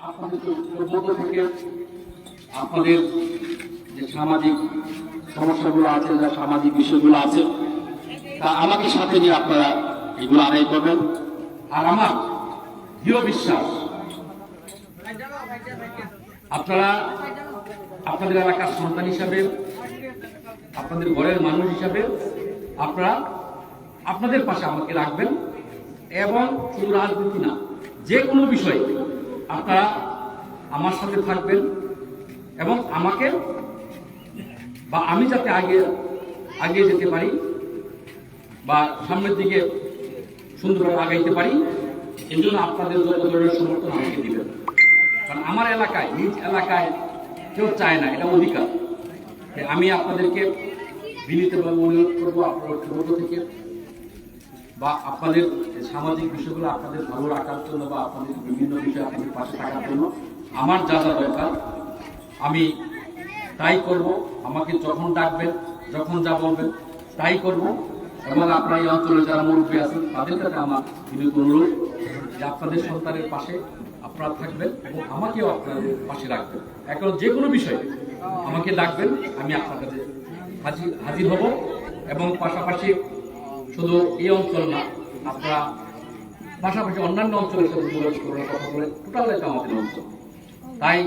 আপনাদের মধ্য থেকে আপনাদের যে সামাজিক সমস্যাগুলো আছে, যা সামাজিক বিষয়গুলো আছে, তা আমাকে সাথে নিয়ে আপনারা এগুলো আদায় করবেন। আর আমার দৃঢ় বিশ্বাস আপনারা আপনাদের এলাকার সন্তান হিসাবে, আপনাদের ঘরের মানুষ হিসাবে আপনারা আপনাদের পাশে আমাকে রাখবেন এবং শুধু রাজনীতি না, যে কোনো বিষয়ে আপনারা আমার সাথে থাকবেন এবং আমাকে বা আমি যাতে আগে যেতে পারি বা সামনের দিকে সুন্দরভাবে আগাইতে পারি, এই জন্য আপনাদের যত ধরনের সমর্থন আমাকে দিবেন। কারণ আমার এলাকায়, নিজ এলাকায় কেউ চায় না, এটা অধিকার। আমি আপনাদেরকে বিনীতভাবে অনুরোধ করবো আপনার ছোট থেকে বা আপনাদের সামাজিক বিষয়গুলো আপনাদের ভালো রাখার জন্য বা আপনাদের বিভিন্ন বিষয়ে আপনাদের পাশে থাকার জন্য আমার যা যা দরকার আমি তাই করব। আমাকে যখন ডাকবেন, যখন যা বলবেন তাই করব। এবং আপনার এই অঞ্চলে যারা মুরব্বী আছেন তাদের কাছে আমার বিনীত অনুরোধ যে আপনাদের সন্তানের পাশে আপনারা থাকবেন এবং আমাকেও আপনাদের পাশে রাখবেন। এখন যে কোনো বিষয়ে আমাকে ডাকবেন, আমি আপনার কাছে হাজির হব। এবং পাশাপাশি শুধু এই অঞ্চল না, আপনারা পাশাপাশি অন্যান্য অঞ্চলের সাথে যোগাযোগ করার কথা বলে, টোটাল এটা আমাদের অঞ্চল। তাই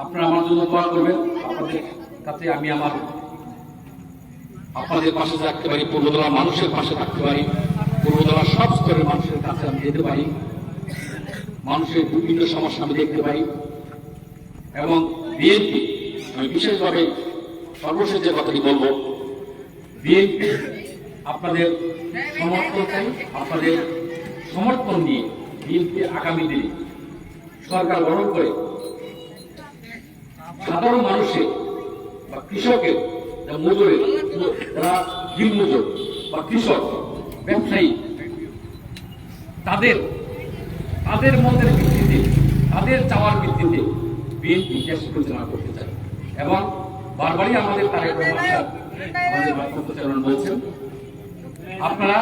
আপনারা আমার জন্য দোয়া করবেন। আপনাদের কাছে আমি আপনাদের পাশে থাকতে পারি, পূর্বতলার মানুষের পাশে থাকতে পারি, পূর্বতলার সব স্তরের মানুষের কাছে আমি যেতে পারি, মানুষের বিভিন্ন সমস্যা আমি দেখতে পাই। এবং বিএনপি, আমি বিশেষভাবে সর্বশেষ যে কথাটি বলবো, বিএনপি আপনাদের সমর্থন চাই, আপনাদের সমর্থন নিয়ে বিএনপি আগামী দিনে সরকার গঠন করে সাধারণ মানুষের বা কৃষকের, মজুরের, যারা দিন মজুর বা কৃষক ব্যবসায়ী, তাদের মতের ভিত্তিতে, তাদের চাওয়ার ভিত্তিতে বিএনপি দেশ পরিচালনা করতে চায়। এবং বারবারই আমাদের তারেক রহমান বলছেন, আপনারা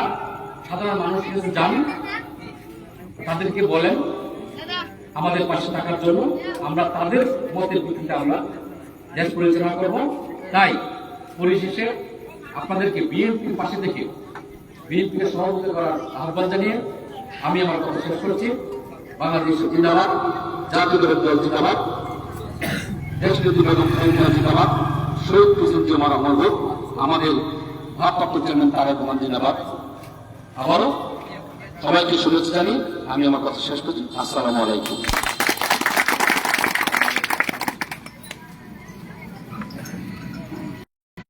সাধারণ মানুষের কাছে যান, তাদেরকে বলেন আমাদের পাশে থাকার জন্য, আমরা তাদের মতের ভিত্তিতে আমরা দেশ পরিচালনা করব। তাই পরিশেষে আপনাদেরকে বিএনপির পাশে থেকে বিএনপিকে সহযোগিতা করার আহ্বান জানিয়ে আমি আমার কথা শেষ করছি। বাংলাদেশ জিন্দাবাদ, জাতীয় দল জিন্দাবাদ, দেশনীতি বেগম খালেদা জিন্দাবাদ, শহীদ প্রেসিডেন্ট জিয়া রহমান, আমাদের ভারপ্রাপ্ত চেয়ারম্যান তারেক রহমান জিন্দাবাদ। আবারও সবাইকে শুভেচ্ছা জানিয়ে আমি আমার কথা শেষ করছি। আসসালামু আলাইকুম।